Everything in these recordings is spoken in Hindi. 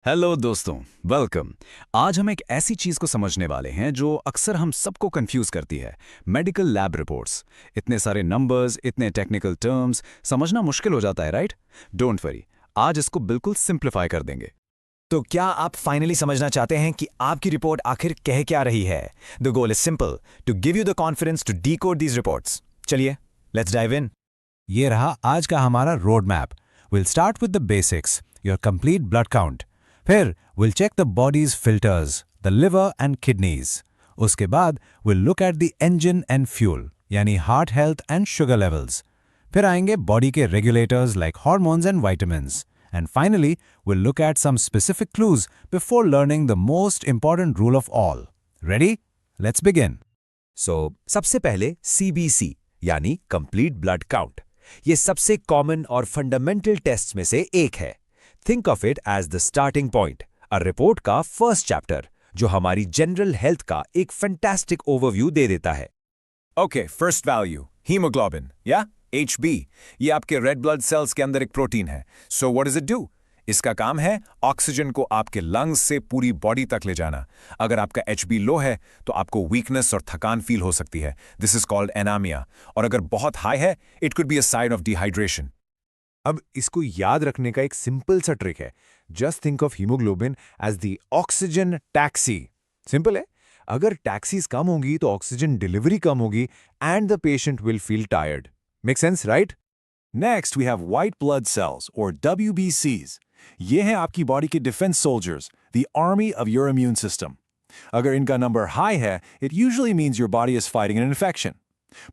हेलो दोस्तों, वेलकम। आज हम एक ऐसी चीज को समझने वाले हैं जो अक्सर हम सबको कंफ्यूज करती है। Medical lab reports. इतने सारे नंबर्स, इतने टेक्निकल टर्म्स, समझना मुश्किल हो जाता है, राइट? डोंट वरी, आज इसको बिल्कुल सिंप्लीफाई कर देंगे। तो क्या आप फाइनली समझना चाहते हैं कि आपकी रिपोर्ट आखिर कह क्या रही है? The goal is simple, to give you the confidence to decode these reports. चलिए, लेट्स डाइव इन। ये रहा आज का हमारा road map. Will start with the basics, your complete blood count. फिर will check the body's filters, the liver and kidneys. उसके बाद will look at the engine and fuel, यानी heart health and sugar levels. फिर आएंगे बॉडी के regulators like hormones and vitamins. And finally, we'll look at some specific clues before learning the most important rule of all. Ready? Let's begin. सबसे पहले CBC यानी कंप्लीट ब्लड काउंट। ये सबसे कॉमन और फंडामेंटल टेस्ट में से एक है। Think of it as the starting point, a report का फर्स्ट चैप्टर जो हमारी जनरल हेल्थ का एक फैंटास्टिक ओवरव्यू दे देता है। ओके, फर्स्ट वैल्यू हीमोग्लोबिन या HB। ये आपके रेड ब्लड सेल्स के अंदर एक प्रोटीन है। So what does it do? इसका काम है ऑक्सीजन को आपके लंग्स से पूरी बॉडी तक ले जाना। अगर आपका HB लो है तो आपको वीकनेस और थकान फील हो सकती है। This is called anaemia. और अगर बहुत हाई है, it could be a sign of dehydration. अब इसको याद रखने का एक सिंपल सा ट्रिक है। Just think of haemoglobin as the oxygen taxi. Simple है। अगर टैक्सीज कम होगी तो ऑक्सीजन डिलीवरी कम होगी and the patient will feel tired. Make sense, right? Next we have white blood cells और WBCs। ये हैं आपकी बॉडी के defence soldiers, the army of your immune system. अगर इनका नंबर हाई है, it usually means your body is fighting an infection.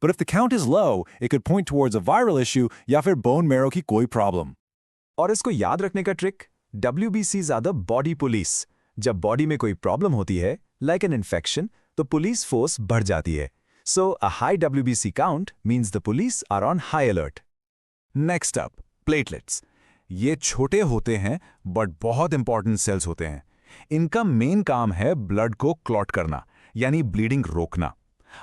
But if the count is low, it could point towards a viral issue या फिर बोन मैरो की कोई प्रॉब्लम। और इसको याद रखने का trick, WBCs are the body police. जब बॉडी में कोई प्रॉब्लम होती है, लाइक एन इन्फेक्शन, तो पुलिस फोर्स बढ़ जाती है। So, a high WBC count means the police are on high alert. Next up, platelets. ये छोटे होते हैं बट बहुत इंपॉर्टेंट सेल्स होते हैं। इनका मेन काम है ब्लड को क्लॉट करना, यानी ब्लीडिंग रोकना।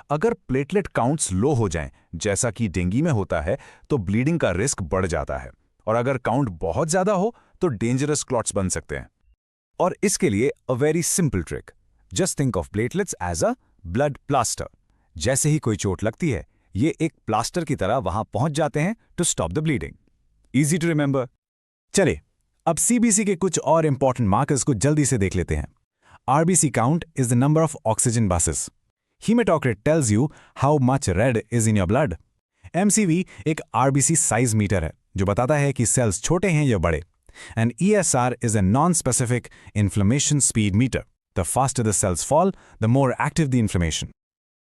अगर प्लेटलेट काउंट्स लो हो जाएं, जैसा कि डेंगू में होता है, तो ब्लीडिंग का रिस्क बढ़ जाता है। और अगर काउंट बहुत ज्यादा हो तो डेंजरस क्लॉट्स बन सकते हैं। और इसके लिए a very simple trick, just think of platelets as a blood plaster. जैसे ही कोई चोट लगती है, ये एक प्लास्टर की तरह वहां पहुंच जाते हैं to stop the bleeding. Easy to remember. चले, अब CBC के कुछ और इंपॉर्टेंट मार्कर्स को जल्दी से देख लेते हैं। RBC count is the number of oxygen buses. Haematocrit tells you how much red is in your blood. MCV एक RBC साइज मीटर है जो बताता है कि सेल्स छोटे हैं या बड़े। And ESR is a non specific inflammation speed meter. The faster the cells fall, the more active the inflammation.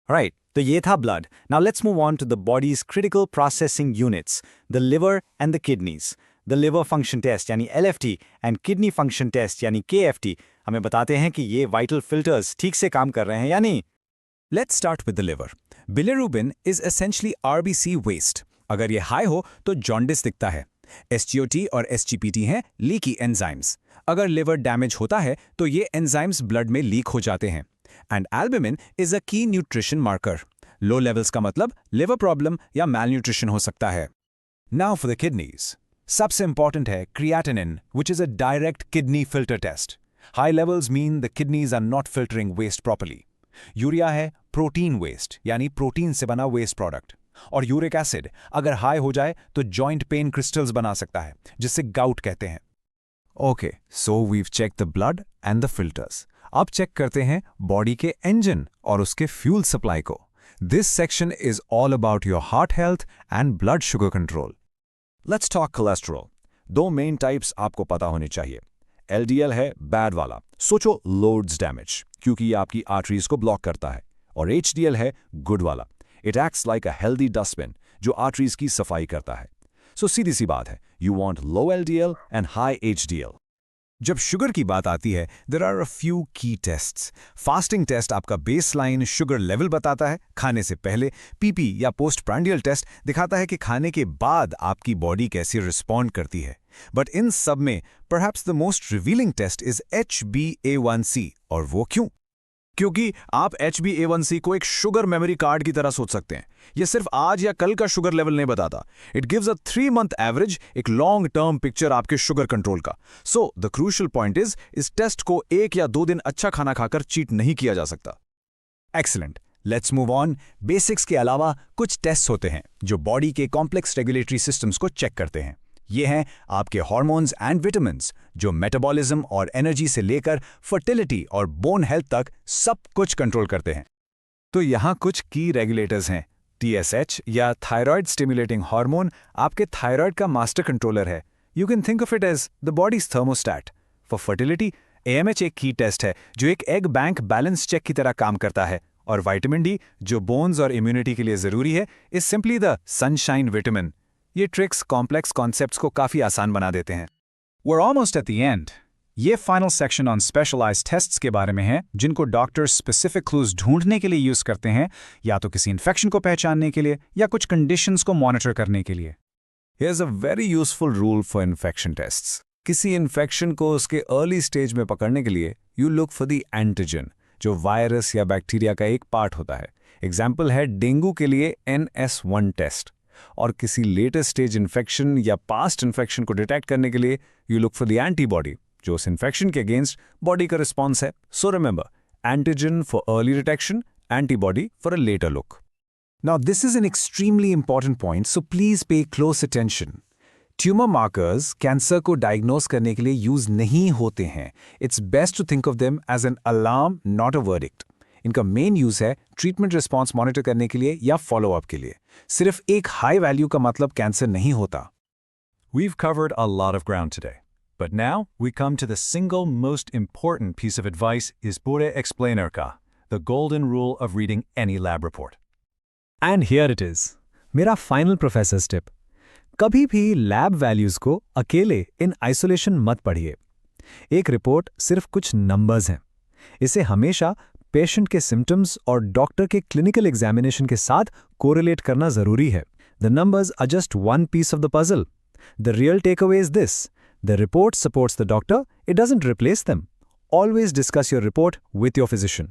Right, तो ये था blood. Now let's move on to the body's critical processing units, the liver and the kidneys. The liver function test यानी LFT and kidney function test यानी KFT हमें बताते हैं कि ये vital filters ठीक से काम कर रहे हैं या नहीं। Let's start with the liver. Bilirubin is essentially RBC waste. अगर ये high हो तो jaundice दिखता है। SGOT और SGPT हैं leaky enzymes. अगर liver damage होता है तो ये enzymes blood में leak हो जाते हैं। And albumin is a key nutrition marker. Low levels का मतलब liver problem या malnutrition हो सकता है। Now for the kidneys. सबसे important है creatinine, which is a direct kidney filter test. High levels mean the kidneys are not filtering waste properly. Urea है protein waste, यानी प्रोटीन से बना waste product. और यूरिक एसिड अगर हाई हो जाए तो joint pain crystals बना सकता है, जिससे gout कहते हैं। Okay, so we've checked the blood and the filters. अब चेक करते हैं बॉडी के इंजन और उसके फ्यूल सप्लाई को। This section is all about your heart health and blood sugar control. Let's talk cholesterol. दो मेन टाइप्स आपको पता होने चाहिए। LDL है बैड वाला, सोचो लोड्स डैमेज, क्योंकि ये आपकी आर्टरीज को ब्लॉक करता है। और HDL है गुड वाला, it acts like a healthy dustbin जो आर्टरीज की सफाई करता है। सो सीधी सी बात है, you want low LDL and high HDL। जब शुगर की बात आती है, देयर आर अ फ्यू की टेस्ट्स। फास्टिंग टेस्ट आपका बेसलाइन शुगर लेवल बताता है खाने से पहले। PP या पोस्टप्रांडियल टेस्ट दिखाता है कि खाने के बाद आपकी बॉडी कैसे रिस्पॉन्ड करती है। बट इन सब में perhaps the most revealing test is HbA1c। और वो क्यों? क्योंकि आप HbA1c को एक शुगर मेमोरी कार्ड की तरह सोच सकते हैं। ये सिर्फ आज या कल का शुगर लेवल नहीं बताता। It gives a 3-month average, एक लॉन्ग टर्म पिक्चर आपके शुगर कंट्रोल का। सो द क्रूशियल पॉइंट इस टेस्ट को 1 या 2 दिन अच्छा खाना खाकर चीट नहीं किया जा सकता। Excellent, let's move on. Basics के अलावा कुछ टेस्ट होते हैं जो बॉडी के कॉम्प्लेक्स रेगुलेटरी सिस्टम्स को चेक करते हैं। ये हैं आपके हार्मोन्स एंड विटामिन्स जो मेटाबॉलिज्म और एनर्जी से लेकर फर्टिलिटी और बोन हेल्थ तक सब कुछ कंट्रोल करते हैं। तो यहाँ कुछ की रेगुलेटर्स हैं। TSH या थायराइड स्टिमुलेटिंग हार्मोन आपके थायराइड का मास्टर कंट्रोलर है। You can think of it as the body's thermostat. For fertility AMH एक की टेस्ट है जो एक एग बैंक बैलेंस चेक की तरह काम करता है। और विटामिन D जो बोन्स और इम्यूनिटी के लिए जरूरी है is simply the sunshine vitamin. ये ट्रिक्स कॉम्प्लेक्स कॉन्सेप्ट्स को काफी आसान बना देते हैं। We're almost at the end. ये final section on specialised tests के बारे में है जिनको डॉक्टर्स स्पेसिफिक क्लूज ढूंढने के लिए यूज करते हैं, या तो किसी इन्फेक्शन को पहचानने के लिए या कुछ कंडीशंस को मॉनिटर करने के लिए। Here's a very useful rule for infection tests. किसी इन्फेक्शन को उसके अर्ली स्टेज में पकड़ने के लिए you look for the antigen जो वायरस या बैक्टीरिया का एक पार्ट होता है। एग्जाम्पल है डेंगू के लिए NS1 टेस्ट। और किसी लेटेस्ट स्टेज इन्फेक्शन या पास्ट इन्फेक्शन को डिटेक्ट करने के लिए you look for the antibody जो उस इन्फेक्शन के अगेंस्ट बॉडी का रिस्पॉन्स है। So remember, antigen for early detection, antibody for a later look. Now this is an extremely important point, so please pay close attention. Tumour markers cancer को डायग्नोस करने के लिए यूज नहीं होते हैं। It's best to think of them as an alarm, not a verdict. इनका मेन यूज है ट्रीटमेंट रिस्पॉन्स मॉनिटर करने के लिए या फॉलोअप के लिए। सिर्फ एक हाई वैल्यू का मतलब कैंसर नहीं होता। We've covered a lot of ground today, but now we come to the single most important piece of advice Ispure Explainer ka, the golden rule of reading any lab report. And here it is, मेरा फाइनल प्रोफेसर्स टिप। कभी भी लैब वैल्यूज को अकेले इन आइसोलेशन मत पढ़िए। एक रिपोर्ट सिर्फ कुछ नंबर्स हैं। इसे हमेशा पेशेंट के सिम्टम्स और डॉक्टर के क्लिनिकल एग्जामिनेशन के साथ कोरिलेट करना जरूरी है। The numbers are just one piece of the puzzle. The real takeaway is this: the report supports the doctor, it doesn't replace them. Always discuss your report with your physician.